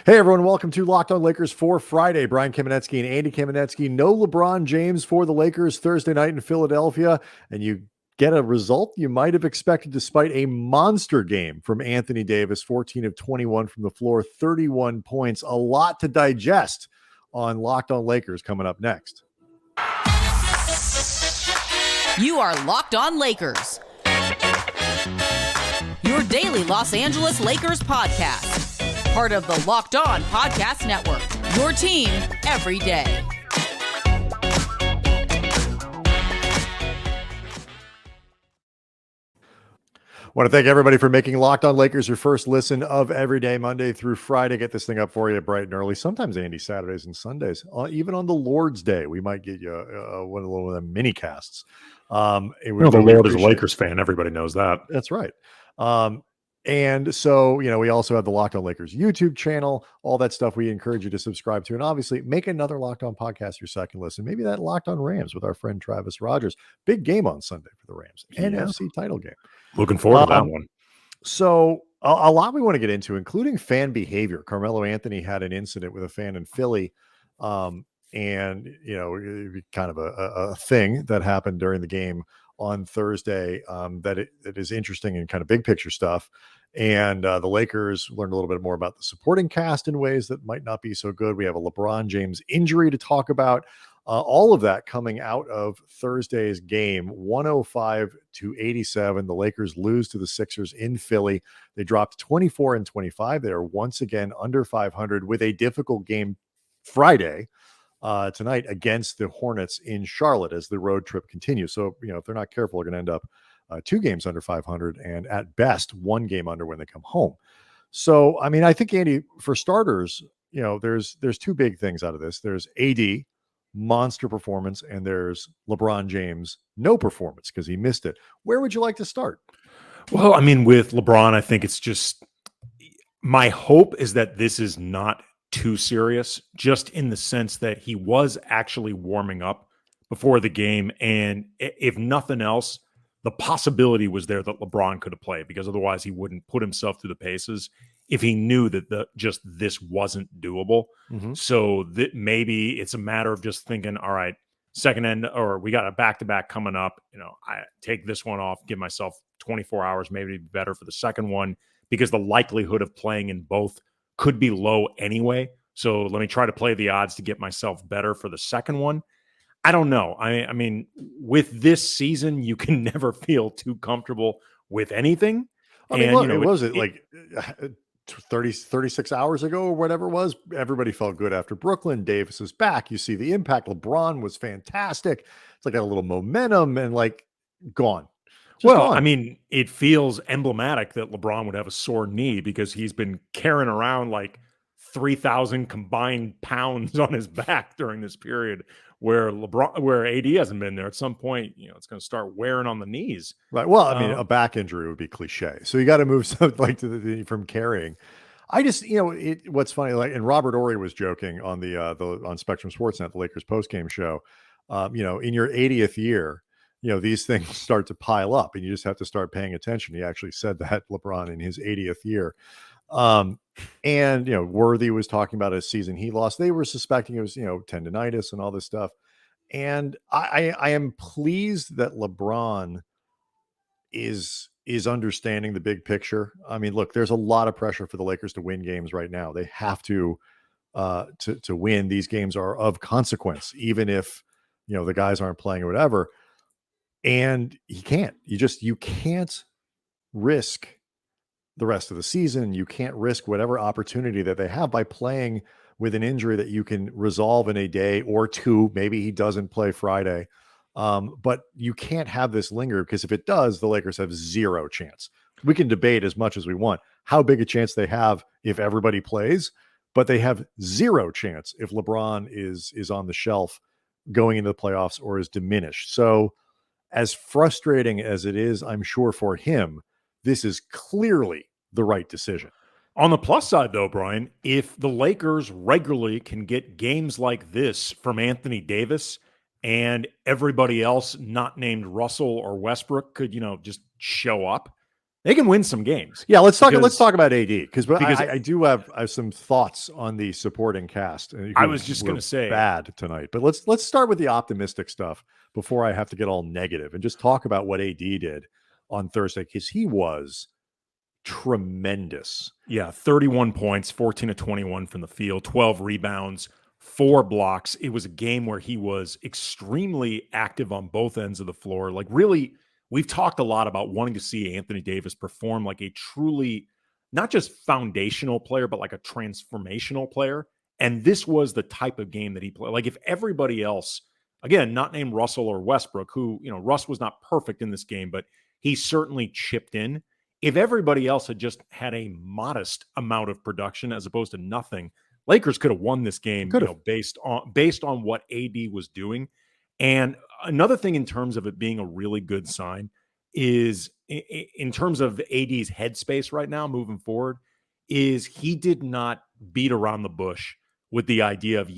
Hey, everyone. Welcome to Locked On Lakers for Friday. Brian Kamenetsky and Andy Kamenetsky. No LeBron James for the Lakers Thursday night in Philadelphia. And you get a result you might have expected despite a monster game from Anthony Davis, 14 of 21 from the floor, 31 points. A lot to digest on Locked On Lakers coming up next. You are Locked On Lakers, your daily Los Angeles Lakers podcast. Part of the Locked On Podcast Network, your team every day. I want to thank everybody for making Locked On Lakers your first listen of every day, Monday through Friday. Get this thing up for you bright and early. Sometimes, Andy, Saturdays and Sundays. Even on the Lord's Day, we might get you one of the mini casts. The Lord is a Lakers fan. Everybody knows that. That's right. And so, we also have the Locked On Lakers YouTube channel, all that stuff we encourage you to subscribe to. And obviously, make another Locked On podcast your second listen. Maybe that Locked On Rams with our friend Travis Rogers. Big game on Sunday for the Rams. Yeah. NFC title game. Looking forward to that one. So a lot we want to get into, including fan behavior. Carmelo Anthony had an incident with a fan in Philly. And, kind of a thing that happened during the game on Thursday that is interesting and kind of big picture stuff. And the Lakers learned a little bit more about the supporting cast in ways that might not be so good. We have a LeBron James injury to talk about. All of that coming out of Thursday's game, 105-87. The Lakers lose to the Sixers in Philly. They dropped 24-25. They are once again under 500 with a difficult game Friday tonight against the Hornets in Charlotte as the road trip continues. So, if they're not careful, they're going to end up 2 games under 500 and at best 1 game under when they come home. So, I think, Andy, for starters, there's 2 big things out of this. There's AD, monster performance, and there's LeBron James, no performance because he missed it. Where would you like to start? Well, with LeBron, I think it's just my hope is that this is not too serious, just in the sense that he was actually warming up before the game. And if nothing else, the possibility was there that LeBron could have played, because otherwise he wouldn't put himself through the paces if he knew that this wasn't doable. Mm-hmm. So that maybe it's a matter of just thinking, all right, second end, or we got a back-to-back coming up. I take this one off, give myself 24 hours, maybe better for the second one, because the likelihood of playing in both could be low anyway. So let me try to play the odds to get myself better for the second one. I don't know. I mean, with this season, you can never feel too comfortable with anything. Like 36 hours ago or whatever it was, everybody felt good after Brooklyn. Davis is back. You see the impact. LeBron was fantastic. It's like got a little momentum and gone. Gone. It feels emblematic that LeBron would have a sore knee because he's been carrying around 3,000 combined pounds on his back during this period where AD hasn't been there. At some point, it's going to start wearing on the knees. Right. Well, a back injury would be cliche. So you got to move something from carrying. I just, what's funny, and Robert Horry was joking on the on Spectrum Sportsnet, the Lakers postgame show, in your 80th year, these things start to pile up and you just have to start paying attention. He actually said that, LeBron, in his 80th year. And Worthy was talking about a season he lost. They were suspecting it was tendonitis and all this stuff. And I am pleased that LeBron is understanding the big picture. Look, there's a lot of pressure for the Lakers to win games right now. They have to win. These games are of consequence, even if the guys aren't playing or whatever. And you can't risk the rest of the season. You can't risk whatever opportunity that they have by playing with an injury that you can resolve in a day or 2. Maybe he doesn't play Friday. But you can't have this linger, because if it does, the Lakers have zero chance. We can debate as much as we want how big a chance they have if everybody plays, but they have zero chance if LeBron is on the shelf going into the playoffs or is diminished. So as frustrating as it is, I'm sure for him, this is clearly the right decision. On the plus side, though, Brian, if the Lakers regularly can get games like this from Anthony Davis and everybody else not named Russell or Westbrook could, just show up, They can win some games. Yeah, let's talk about AD because because I do have some thoughts on the supporting cast. I was just going to say bad tonight, but let's start with the optimistic stuff before I have to get all negative and just talk about what AD did on Thursday because he was tremendous. Yeah, 31 points, 14 of 21 from the field, 12 rebounds, 4 blocks. It was a game where he was extremely active on both ends of the floor. Like really, we've talked a lot about wanting to see Anthony Davis perform like a truly, not just foundational player, but like a transformational player. And this was the type of game that he played. Like if everybody else, again, not named Russell or Westbrook, who, Russ was not perfect in this game, but he certainly chipped in. If everybody else had just had a modest amount of production as opposed to nothing, Lakers could have won this game, based on what AD was doing. And another thing in terms of it being a really good sign is in terms of AD's headspace right now moving forward is he did not beat around the bush with the idea of,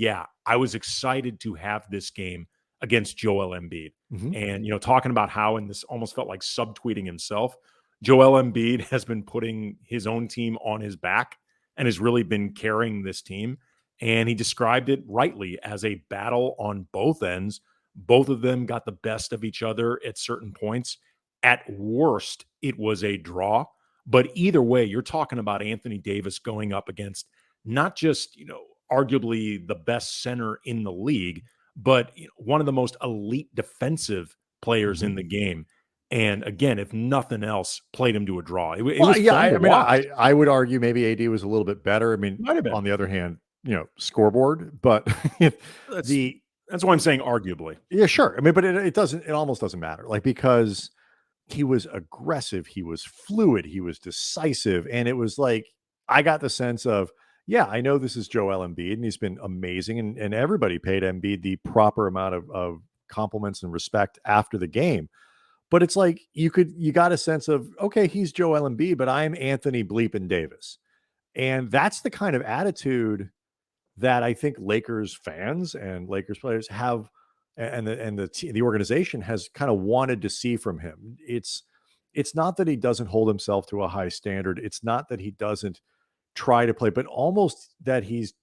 I was excited to have this game against Joel Embiid. Mm-hmm. And, talking about how, and this almost felt like subtweeting himself, Joel Embiid has been putting his own team on his back and has really been carrying this team. And he described it rightly as a battle on both ends. Both of them got the best of each other at certain points. At worst, it was a draw. But either way, you're talking about Anthony Davis going up against not just, arguably the best center in the league, but one of the most elite defensive players in the game. And again, if nothing else, played him to a draw. It was fun to watch. I would argue maybe AD was a little bit better. I mean, on the other hand, scoreboard, but that's why I'm saying arguably. Yeah, sure. I mean, but it almost doesn't matter. Like, because he was aggressive, he was fluid, he was decisive. And it was like, I got the sense of, I know this is Joel Embiid and he's been amazing. And everybody paid Embiid the proper amount of compliments and respect after the game. But it's like you got a sense of, okay, he's Joel Embiid, but I'm Anthony Bleep and Davis. And that's the kind of attitude that I think Lakers fans and Lakers players have, and the organization has kind of wanted to see from him. It's not that he doesn't hold himself to a high standard. It's not that he doesn't try to play, but almost that he's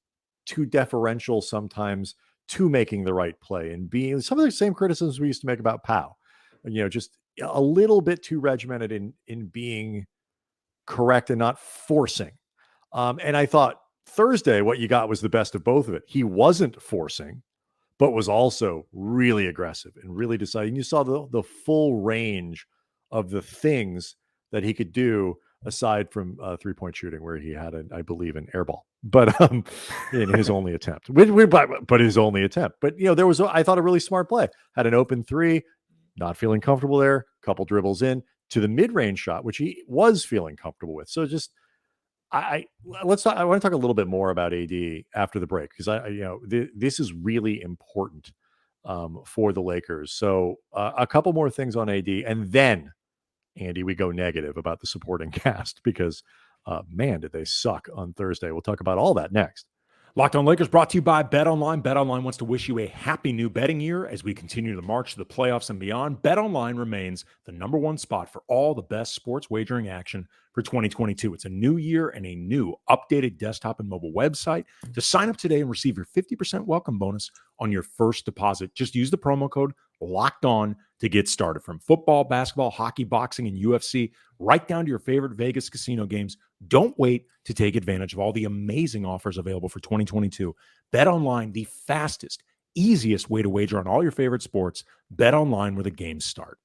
too deferential sometimes to making the right play and being some of the same criticisms we used to make about Powell. Just a little bit too regimented in being correct and not forcing. And I thought Thursday, what you got was the best of both of it. He wasn't forcing, but was also really aggressive and really deciding. You saw the full range of the things that he could do aside from 3-point shooting, where he had, I believe, an air ball, but in his only attempt, but his only attempt. But there was, I thought, a really smart play. Had an open three. Not feeling comfortable there, couple dribbles in to the mid-range shot, which he was feeling comfortable with. So just, I want to talk a little bit more about AD after the break, because this is really important for the Lakers. So a couple more things on AD, and then Andy, we go negative about the supporting cast because man, did they suck on Thursday. We'll talk about all that next. Locked On Lakers brought to you by BetOnline. BetOnline wants to wish you a happy new betting year as we continue the march to the playoffs and beyond. BetOnline remains the #1 spot for all the best sports wagering action for 2022. It's a new year and a new updated desktop and mobile website. To sign up today and receive your 50% welcome bonus on your first deposit, just use the promo code Locked On to get started. From football, basketball, hockey, boxing, and UFC, right down to your favorite Vegas casino games. Don't wait to take advantage of all the amazing offers available for 2022. BetOnline, the fastest, easiest way to wager on all your favorite sports. BetOnline, where the games start.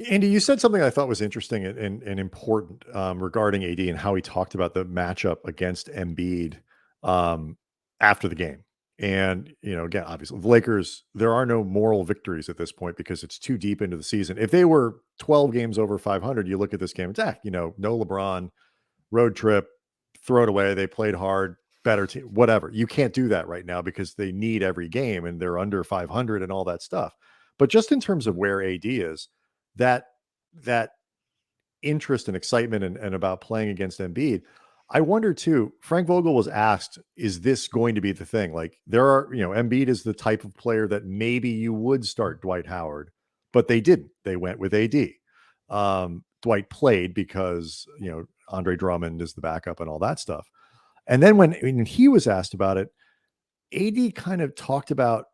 Andy, you said something I thought was interesting and important regarding AD and how he talked about the matchup against Embiid after the game. And, again, obviously the Lakers, there are no moral victories at this point because it's too deep into the season. If they were 12 games over 500, you look at this game, it's no LeBron, road trip, throw it away. They played hard, better team, whatever. You can't do that right now because they need every game and they're under 500 and all that stuff. But just in terms of where AD is, that interest and excitement and about playing against Embiid, I wonder too, Frank Vogel was asked, is this going to be the thing? Like Embiid is the type of player that maybe you would start Dwight Howard, but they didn't. They went with AD. Dwight played because, Andre Drummond is the backup and all that stuff. And then when he was asked about it, AD kind of talked about,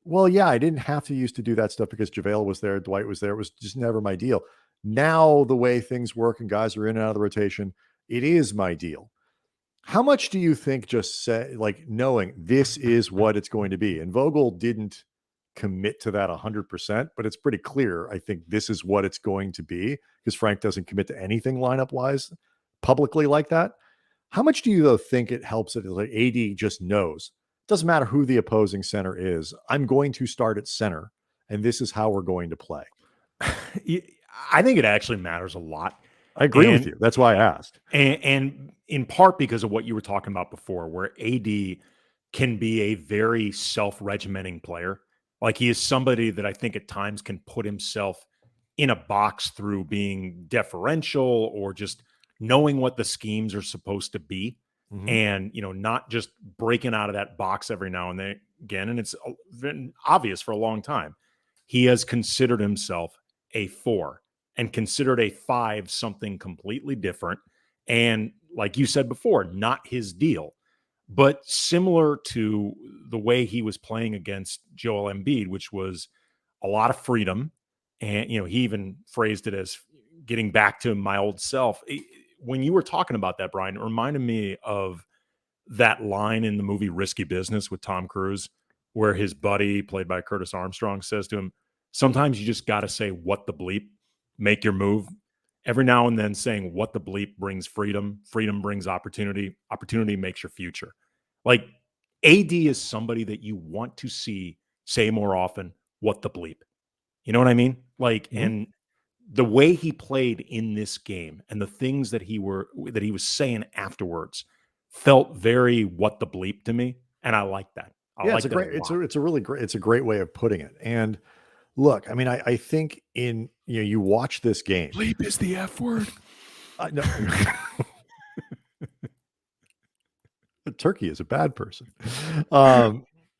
well, yeah, I didn't have to used to do that stuff because JaVale was there, Dwight was there. It was just never my deal. Now the way things work and guys are in and out of the rotation, it is my deal. How much do you think just say, like, knowing this is what it's going to be? And Vogel didn't commit to that 100%, but it's pretty clear. I think this is what it's going to be because Frank doesn't commit to anything lineup wise publicly like that. How much do you though think it helps that like AD just knows? Doesn't matter who the opposing center is. I'm going to start at center, and this is how we're going to play. I think it actually matters a lot. I agree with you. That's why I asked. And in part because of what you were talking about before, where AD can be a very self-regimenting player. Like he is somebody that I think at times can put himself in a box through being deferential or just knowing what the schemes are supposed to be. Mm-hmm. And, not just breaking out of that box every now and then again. And it's been obvious for a long time. He has considered himself a 4 and considered a 5 something completely different. And like you said before, not his deal. But similar to the way he was playing against Joel Embiid, which was a lot of freedom. And, he even phrased it as getting back to my old self. When you were talking about that, Brian, it reminded me of that line in the movie Risky Business with Tom Cruise, where his buddy, played by Curtis Armstrong, says to him, sometimes you just got to say, what the bleep, make your move. Every now and then saying what the bleep brings freedom. Freedom brings opportunity. Opportunity makes your future. Like AD is somebody that you want to see say more often, what the bleep. You know what I mean? Like, and the way he played in this game and the things that he was saying afterwards felt very what the bleep to me. And I like that. It's a great way of putting it. And look, I mean, I think you watch this game. Bleep is the F word. No. Turkey is a bad person.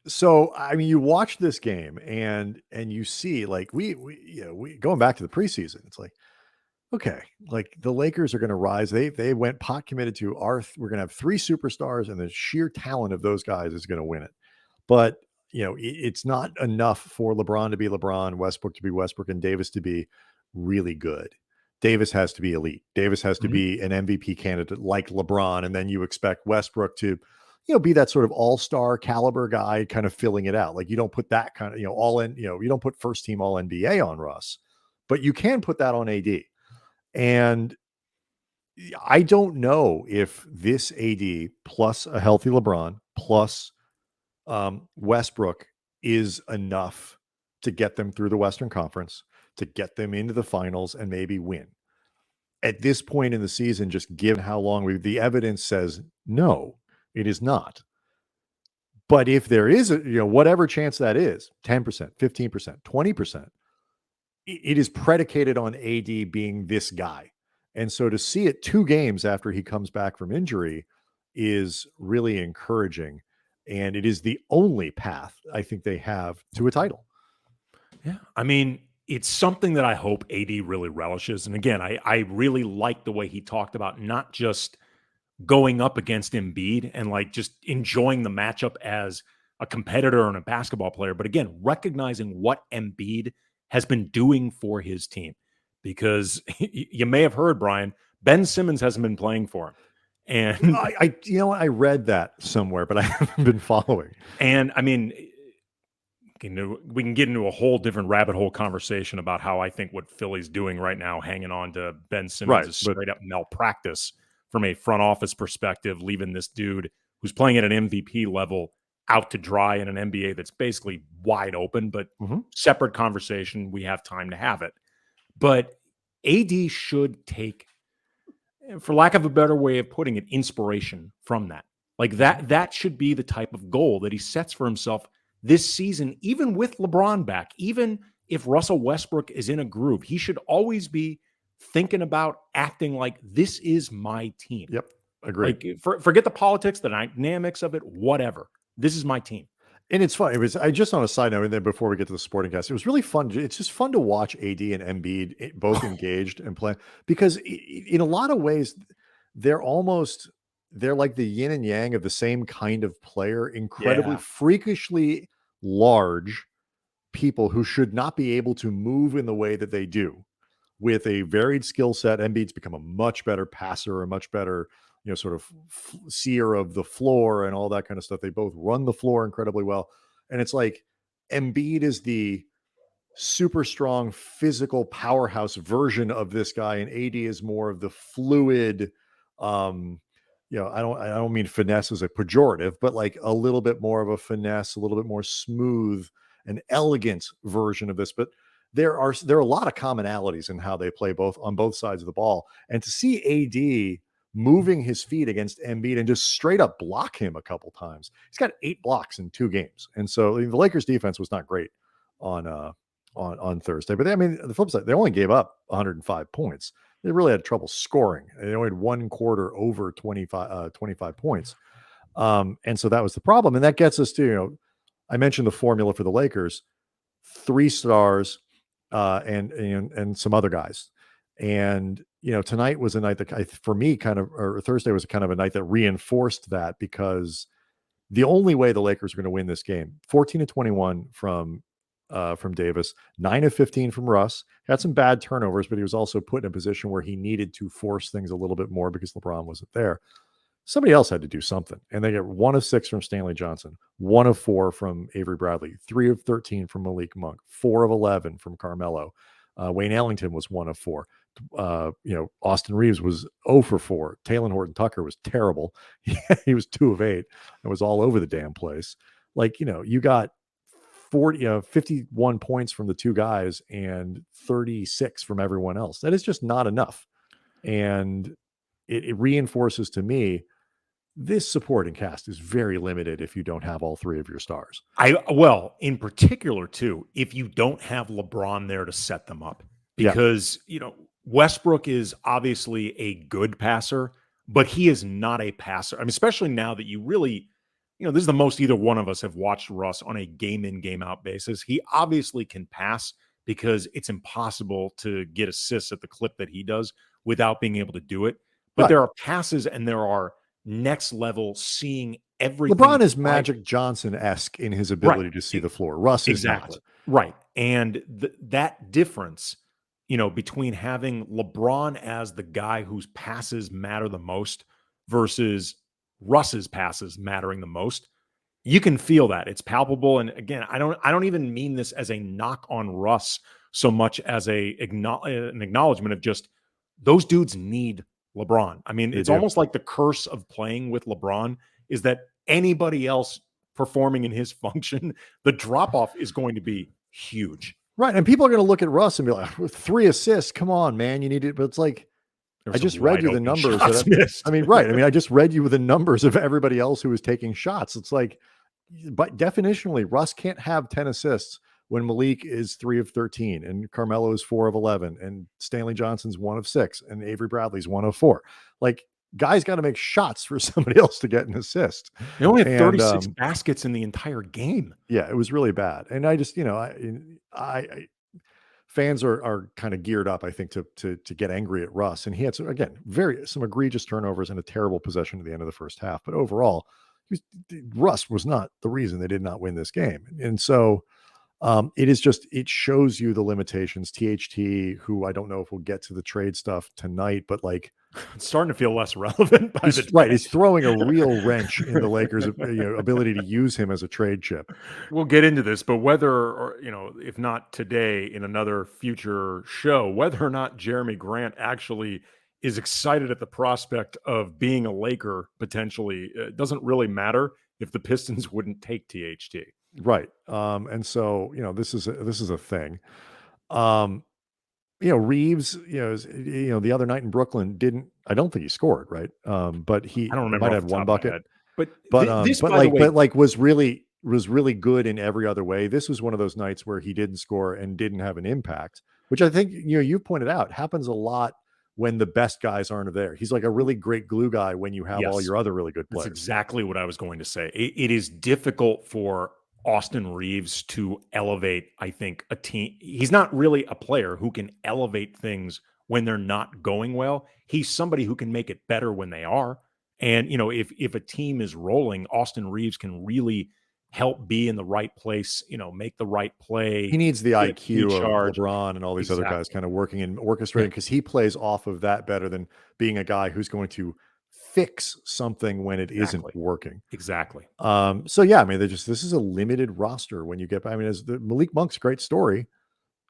So, I mean, you watch this game and you see like we going back to the preseason, it's like, okay, like the Lakers are going to rise. They went pot committed to we're going to have 3 superstars and the sheer talent of those guys is going to win it. But, it's not enough for LeBron to be LeBron, Westbrook to be Westbrook, and Davis to be really good. Davis has to be elite. Davis has to be an MVP candidate like LeBron. And then you expect Westbrook to, be that sort of all-star caliber guy kind of filling it out. Like you don't put that kind of, you don't put first team all NBA on Russ, but you can put that on AD. And I don't know if this AD plus a healthy LeBron plus Westbrook is enough to get them through the Western Conference, to get them into the finals and maybe win. At this point in the season, just given how long the evidence says no, it is not. But if there is whatever chance that is, 10%, 15%, 20%, it is predicated on AD being this guy. And so to see it 2 games after he comes back from injury is really encouraging. And it is the only path I think they have to a title. Yeah. I mean, it's something that I hope AD really relishes. And again, I really like the way he talked about not just going up against Embiid and like just enjoying the matchup as a competitor and a basketball player, but again, recognizing what Embiid has been doing for his team. Because you may have heard, Brian, Ben Simmons hasn't been playing for him. And I read that somewhere, but I haven't been following. And I mean, we can get into a whole different rabbit hole conversation about how I think what Philly's doing right now, hanging on to Ben Simmons, is straight up malpractice from a front office perspective, leaving this dude who's playing at an MVP level out to dry in an NBA that's basically wide open, but separate conversation. We have time to have it. But AD should take, for lack of a better way of putting it, inspiration from that. Like that should be the type of goal that he sets for himself this season, even with LeBron back, even if Russell Westbrook is in a groove, he should always be thinking about acting like this is my team. Yep. Agree. Like forget the politics, the dynamics of it, whatever. This is my team. And it's fun. It was I just on a side note, and then before we get to the sporting cast, it was really fun. It's just fun to watch AD and Embiid both engaged and play because in a lot of ways, they're almost they're like the yin and yang of the same kind of player, incredibly Yeah. freakishly large people who should not be able to move in the way that they do with a varied skill set. Embiid's become a much better passer, a much better, sort of seer of the floor and all that kind of stuff. They both run the floor incredibly well. And it's like Embiid is the super strong physical powerhouse version of this guy, and AD is more of the fluid, I don't mean finesse as a pejorative, but like a little bit more of a finesse, a little bit more smooth and elegant version of this. But there are a lot of commonalities in how they play both on both sides of the ball. And to see AD moving his feet against Embiid and just straight up block him a couple times. He's got 8 blocks in 2 games. And so the Lakers defense was not great on Thursday. But the flip side, they only gave up 105 points. They really had trouble scoring. They only had one quarter over 25 points. And so that was the problem. And that gets us to, I mentioned the formula for the Lakers, 3 stars and some other guys. And, tonight was a night that for me or Thursday was kind of a night that reinforced that, because the only way the Lakers are going to win this game, 14 of 21 from Davis, 9 of 15 from Russ. Had some bad turnovers, but he was also put in a position where he needed to force things a little bit more because LeBron wasn't there. Somebody else had to do something. And they get 1 of 6 from Stanley Johnson, 1 of 4 from Avery Bradley, 3 of 13 from Malik Monk, 4 of 11 from Carmelo. Wayne Ellington was 1 of 4. Austin Reeves was 0 for 4. Taylor Horton-Tucker was terrible. He was 2 of 8. It was all over the damn place. You got 51 points from the 2 guys and 36 from everyone else. That is just not enough. And it reinforces to me, this supporting cast is very limited if you don't have all 3 of your stars. In particular too, if you don't have LeBron there to set them up, because, Westbrook is obviously a good passer, but he is not a passer. Especially now that you really, this is the most either one of us have watched Russ on a game in, game out basis. He obviously can pass because it's impossible to get assists at the clip that he does without being able to do it. But there are passes and there are next level seeing everything. LeBron is Magic Johnson-esque in his ability to see the floor. Russ is not. Right. And that difference, between having LeBron as the guy whose passes matter the most versus Russ's passes mattering the most, you can feel that. It's palpable. And again, I don't even mean this as a knock on Russ so much as an acknowledgement of just those dudes need LeBron. It's almost like the curse of playing with LeBron is that anybody else performing in his function, the drop-off is going to be huge. Right. And people are going to look at Russ and be like, 3 assists, come on, man, you need it. But it's like, I just read you the numbers. I just read you the numbers of everybody else who was taking shots. It's like, but definitionally, Russ can't have 10 assists when Malik is 3 of 13 and Carmelo is 4 of 11 and Stanley Johnson's 1 of 6 and Avery Bradley's 1 of 4. Like, guys got to make shots for somebody else to get an assist. They only had 36 baskets in the entire game. Yeah, it was really bad. And I just, fans are kind of geared up, I think, to get angry at Russ. And he had some egregious turnovers and a terrible possession at the end of the first half. But overall, Russ was not the reason they did not win this game. And so it shows you the limitations. THT, who I don't know if we'll get to the trade stuff tonight, but like, it's starting to feel less relevant. He's throwing a real wrench in the Lakers' ability to use him as a trade chip. We'll get into this, but whether, or if not today, in another future show, whether or not Jeremy Grant actually is excited at the prospect of being a Laker potentially, it doesn't really matter if the Pistons wouldn't take THT. Right. And so, this is a thing. Reeves, the other night in Brooklyn I don't think he scored, right? But I don't remember, might have one bucket. But was really good in every other way. This was one of those nights where he didn't score and didn't have an impact, which I think, you pointed out happens a lot when the best guys aren't there. He's like a really great glue guy when you have all your other really good players. That's exactly what I was going to say. It is difficult for Austin Reeves to elevate, I think, a team. He's not really a player who can elevate things when they're not going well. He's somebody who can make it better when they are. And, if a team is rolling, Austin Reeves can really help be in the right place, make the right play. He needs the IQ of charge. LeBron and all these other guys kind of working and orchestrating, Yeah. because he plays off of that better than being a guy who's going to fix something when it isn't working. Exactly. So yeah, I mean, this is a limited roster when you get, I mean, as the Malik Monk's a great story,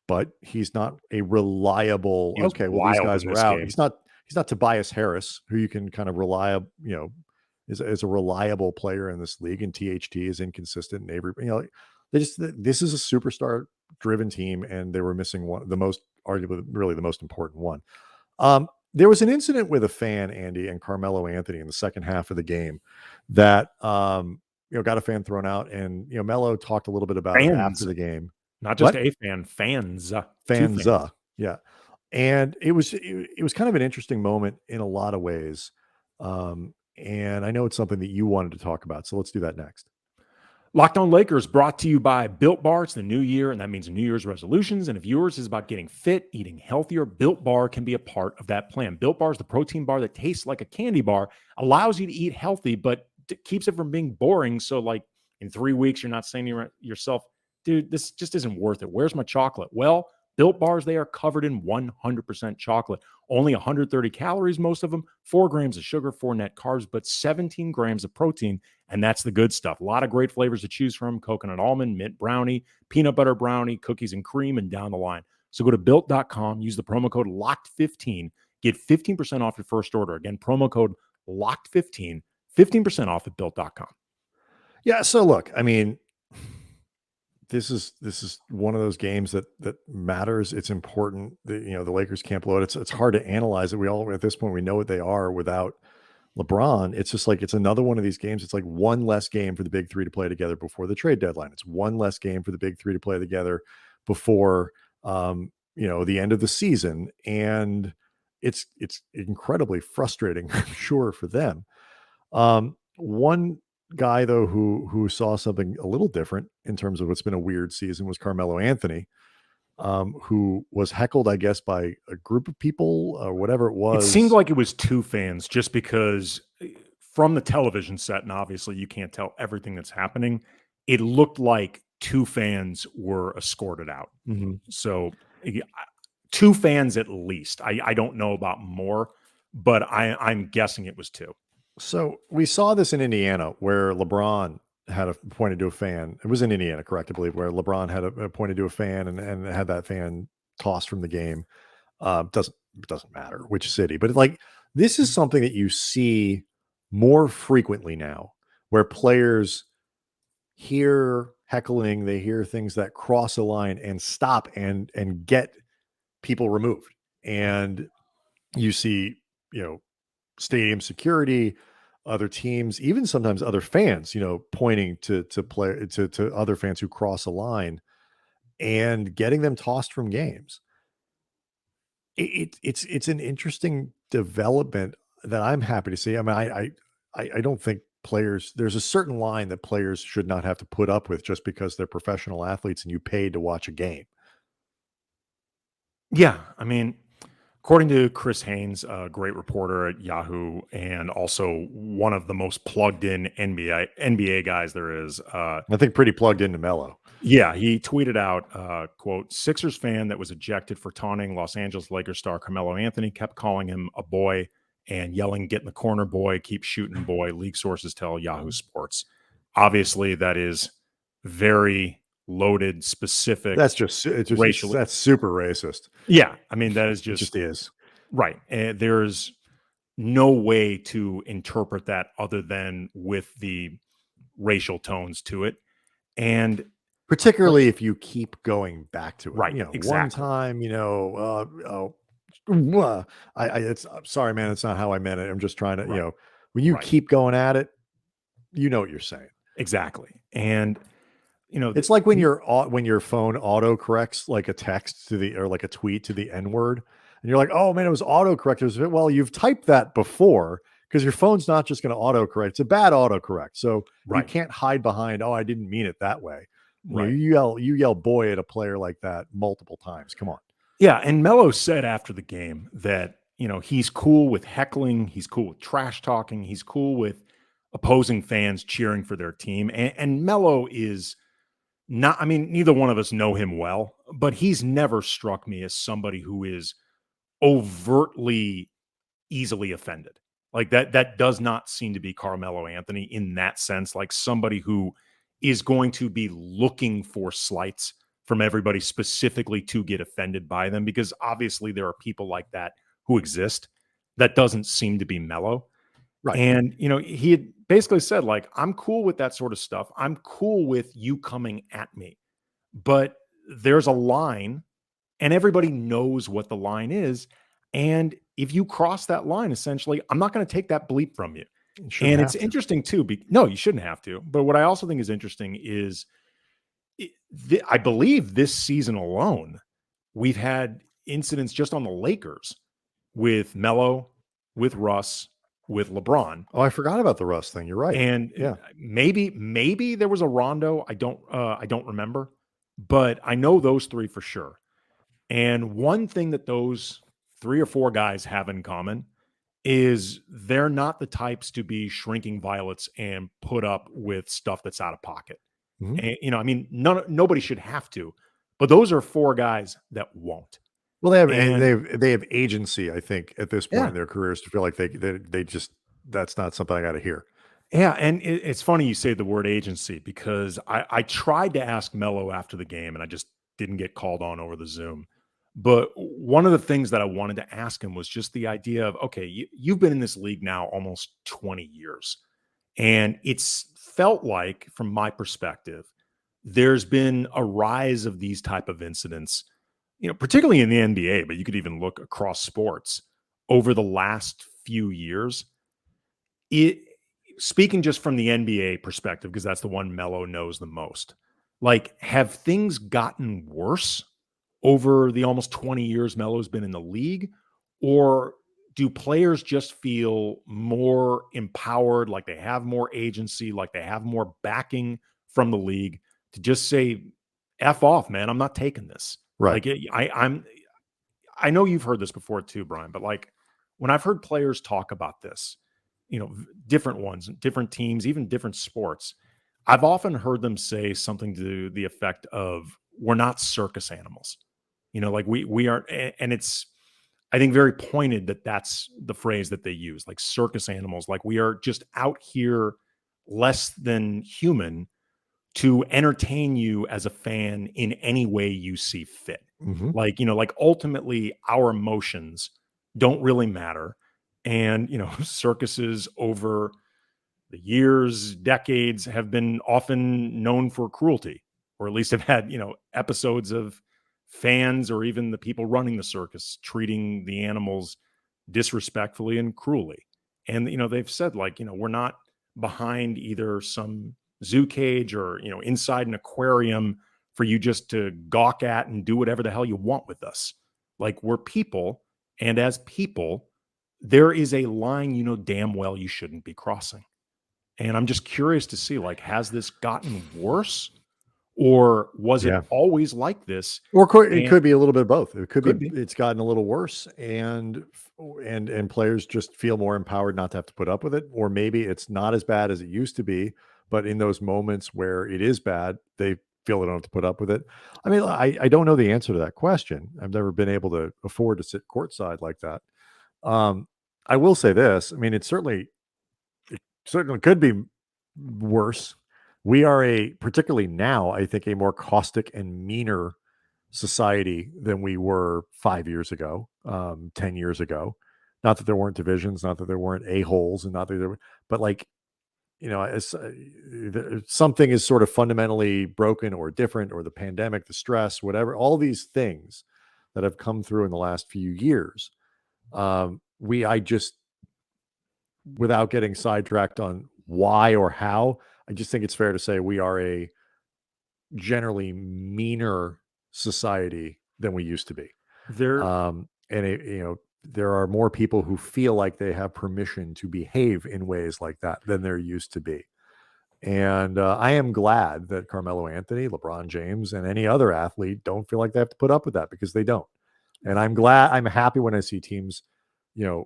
but he's not a reliable, okay, well, these guys are out. Game. He's not Tobias Harris, who you can kind of rely, is a reliable player in this league, and THT is inconsistent. And Avery, this is a superstar driven team, and they were missing arguably really the most important one. There was an incident with a fan, Andy, and Carmelo Anthony in the second half of the game that got a fan thrown out, and Melo talked a little bit about it after the game. Not just a fan, fans. Yeah. And it was kind of an interesting moment in a lot of ways. And I know it's something that you wanted to talk about, so let's do that next. Locked On Lakers brought to you by Built Bar. It's the new year, and that means New Year's resolutions. And if yours is about getting fit, eating healthier, Built Bar can be a part of that plan. Built Bar is the protein bar that tastes like a candy bar, allows you to eat healthy, but keeps it from being boring. So like in 3 weeks, you're not saying to yourself, dude, this just isn't worth it. Where's my chocolate? Well, Built Bars, they are covered in 100% chocolate. Only 130 calories, most of them, 4 grams of sugar, 4 net carbs, but 17 grams of protein, and that's the good stuff. A lot of great flavors to choose from: coconut almond, mint brownie, peanut butter brownie, cookies and cream, and down the line. So go to Built.com, use the promo code LOCKED15, get 15% off your first order. Again, promo code LOCKED15, 15% off at Built.com. Yeah, so look, I mean, this is one of those games that matters. It's important that, the Lakers can't blow it. It's hard to analyze it. We all, at this point, we know what they are without LeBron. It's just like, it's another one of these games. It's like one less game for the big three to play together before the trade deadline. It's one less game for the big three to play together before, the end of the season. And it's incredibly frustrating, I'm sure, for them. One guy though who saw something a little different in terms of what's been a weird season was Carmelo Anthony, who was heckled, I guess, by a group of people or whatever it was. It seemed like it was 2 fans, just because from the television set, and obviously you can't tell everything that's happening, it looked like 2 fans were escorted out. Mm-hmm. So 2 fans at least. I don't know about more, but I'm guessing it was 2. So we saw this in Indiana where LeBron had pointed to a fan. It was in Indiana, correct, I believe, where LeBron had pointed to a fan and had that fan tossed from the game. Doesn't matter which city, but this is something that you see more frequently now, where players hear heckling, they hear things that cross a line and stop and get people removed. And you see, stadium security, other teams, even sometimes other fans, pointing to other fans who cross a line and getting them tossed from games. It's an interesting development that I'm happy to see. I mean, I don't think there's a certain line that players should not have to put up with just because they're professional athletes and you paid to watch a game. Yeah, I mean, according to Chris Haynes, a great reporter at Yahoo, and also one of the most plugged in NBA guys there is. I think pretty plugged into Melo. Yeah, he tweeted out, quote, "Sixers fan that was ejected for taunting Los Angeles Lakers star Carmelo Anthony kept calling him a boy and yelling, 'Get in the corner, boy, keep shooting, boy,' league sources tell Yahoo Sports." Obviously, that is very loaded, specific. That's just racial. That's super racist. Yeah, I mean, that is it just is. Right. And there's no way to interpret that other than with the racial tones to it. And particularly if you keep going back to it. Right. Exactly. One time, I'm sorry, man, it's not how I meant it. I'm just trying to, when you keep going at it, you know what you're saying. Exactly. And it's like when your phone auto corrects like a text or like a tweet to the N-word, and you're like, oh man, it was auto corrected. Well, you've typed that before. because your phone's not just going to autocorrect. It's a bad autocorrect. So you Right. can't hide behind, oh, I didn't mean it that way. Right. You yell boy at a player like that multiple times. Come on. Yeah. And Melo said after the game that, he's cool with heckling. He's cool with trash talking. He's cool with opposing fans cheering for their team. And Melo is not, I mean, neither one of us know him well, but he's never struck me as somebody who is overtly easily offended. Like that does not seem to be Carmelo Anthony in that sense, like somebody who is going to be looking for slights from everybody specifically to get offended by them, because obviously there are people like that who exist. That doesn't seem to be Melo. Right. And, he had basically said, like, I'm cool with that sort of stuff. I'm cool with you coming at me, but there's a line and everybody knows what the line is. And if you cross that line, essentially, I'm not going to take that bleep from you. And it's interesting too. No, you shouldn't have to. But what I also think is interesting is I believe this season alone, we've had incidents just on the Lakers with Melo, with Russ, with LeBron. Oh, I forgot about the Russ thing. You're right. And maybe there was a Rondo. I don't remember, but I know those three for sure. And one thing that those 3 or 4 guys have in common is they're not the types to be shrinking violets and put up with stuff that's out of pocket. Mm-hmm. And, nobody should have to, but those are 4 guys that won't. Well, they have agency, I think, at this point in their careers to feel like they just, that's not something I got to hear. Yeah, and it's funny you say the word agency, because I tried to ask Melo after the game and I just didn't get called on over the Zoom. But one of the things that I wanted to ask him was just the idea of, okay, you've been in this league now almost 20 years. And it's felt like, from my perspective, there's been a rise of these type of incidents, particularly in the NBA, but you could even look across sports over the last few years. Speaking just from the NBA perspective, because that's the one Melo knows the most, like, have things gotten worse over the almost 20 years Melo's been in the league? Or do players just feel more empowered, like they have more agency, like they have more backing from the league to just say, F off, man, I'm not taking this. Right. Like, I know you've heard this before too, Brian, but like, when I've heard players talk about this, different ones, different teams, even different sports, I've often heard them say something to the effect of, we're not circus animals. Like we aren't, and it's, I think, very pointed that that's the phrase that they use, like circus animals. Like, we are just out here less than human to entertain you as a fan in any way you see fit. Mm-hmm. Like ultimately our emotions don't really matter. And, circuses over the years, decades, have been often known for cruelty, or at least have had, episodes of fans or even the people running the circus treating the animals disrespectfully and cruelly. And, they've said, like, we're not behind either some zoo cage or, inside an aquarium for you just to gawk at and do whatever the hell you want with us. Like, we're people. And as people, there is a line, damn well you shouldn't be crossing. And I'm just curious to see, like, has this gotten worse? Or was it always like this? Or it could be a little bit of both. It could be it's gotten a little worse, and players just feel more empowered not to have to put up with it. Or maybe it's not as bad as it used to be, but in those moments where it is bad, they feel they don't have to put up with it. I mean, I don't know the answer to that question. I've never been able to afford to sit courtside like that. I will say this. I mean, it certainly could be worse. We are particularly now, I think, a more caustic and meaner society than we were 5 years ago, 10 years ago. Not that there weren't divisions, not that there weren't a-holes, and not that there were, but like, something is sort of fundamentally broken or different, or the pandemic, the stress, whatever, all these things that have come through in the last few years. Without getting sidetracked on why or how, I just think it's fair to say we are a generally meaner society than we used to be. And there are more people who feel like they have permission to behave in ways like that than there used to be. And I am glad that Carmelo Anthony, LeBron James, and any other athlete don't feel like they have to put up with that, because they don't. And I'm happy when I see teams, run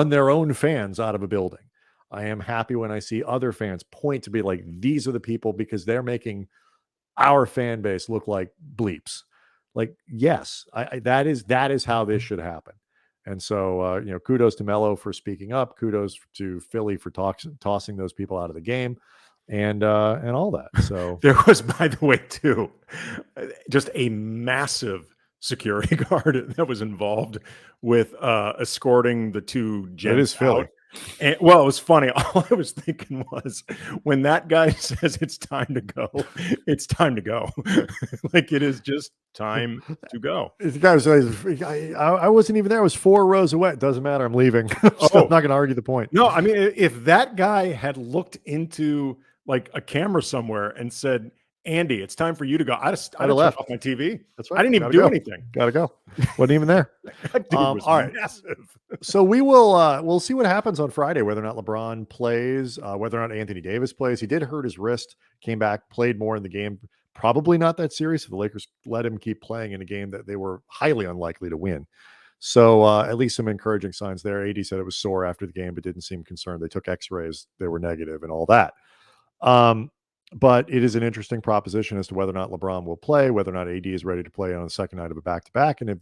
their own fans out of a building. I am happy when I see other fans point to be like, these are the people, because they're making our fan base look like bleeps. Like, yes, that is how this should happen. And so, kudos to Melo for speaking up. Kudos to Philly for tossing those people out of the game, and all that. So there was, by the way, too, just a massive security guard that was involved with escorting the two gents. It is Philly. Out. And, well, it was funny. All I was thinking was, when that guy says it's time to go, it's time to go. Like, it is just time to go. The guy was, I wasn't even there. I was 4 rows away. It doesn't matter. I'm leaving. So I'm not going to argue the point. No, I mean, if that guy had looked into like a camera somewhere and said, Andy, it's time for you to go, I'd have left off my TV. That's right. I didn't even do anything. Gotta go. Wasn't even there. That dude was all right. massive. So we'll see what happens on Friday, whether or not LeBron plays, whether or not Anthony Davis plays. He did hurt his wrist, came back, played more in the game. Probably not that serious if the Lakers let him keep playing in a game that they were highly unlikely to win. So at least some encouraging signs there. AD said it was sore after the game, but didn't seem concerned. They took x-rays. They were negative and all that. But it is an interesting proposition as to whether or not LeBron will play, whether or not AD is ready to play on the second night of a back-to-back. And if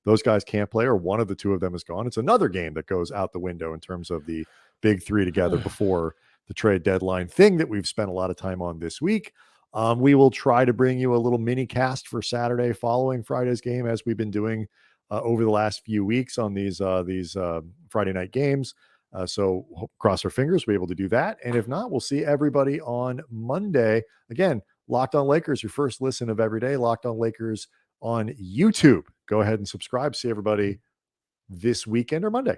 those guys can't play, or one of the two of them is gone, it's another game that goes out the window in terms of the big three together before the trade deadline thing that we've spent a lot of time on this week. We will try to bring you a little mini cast for Saturday following Friday's game, as we've been doing over the last few weeks on these Friday night games. So cross our fingers, we'll be able to do that. And if not, we'll see everybody on Monday. Again, Locked On Lakers, your first listen of every day. Locked On Lakers on YouTube. Go ahead and subscribe. See everybody this weekend or Monday.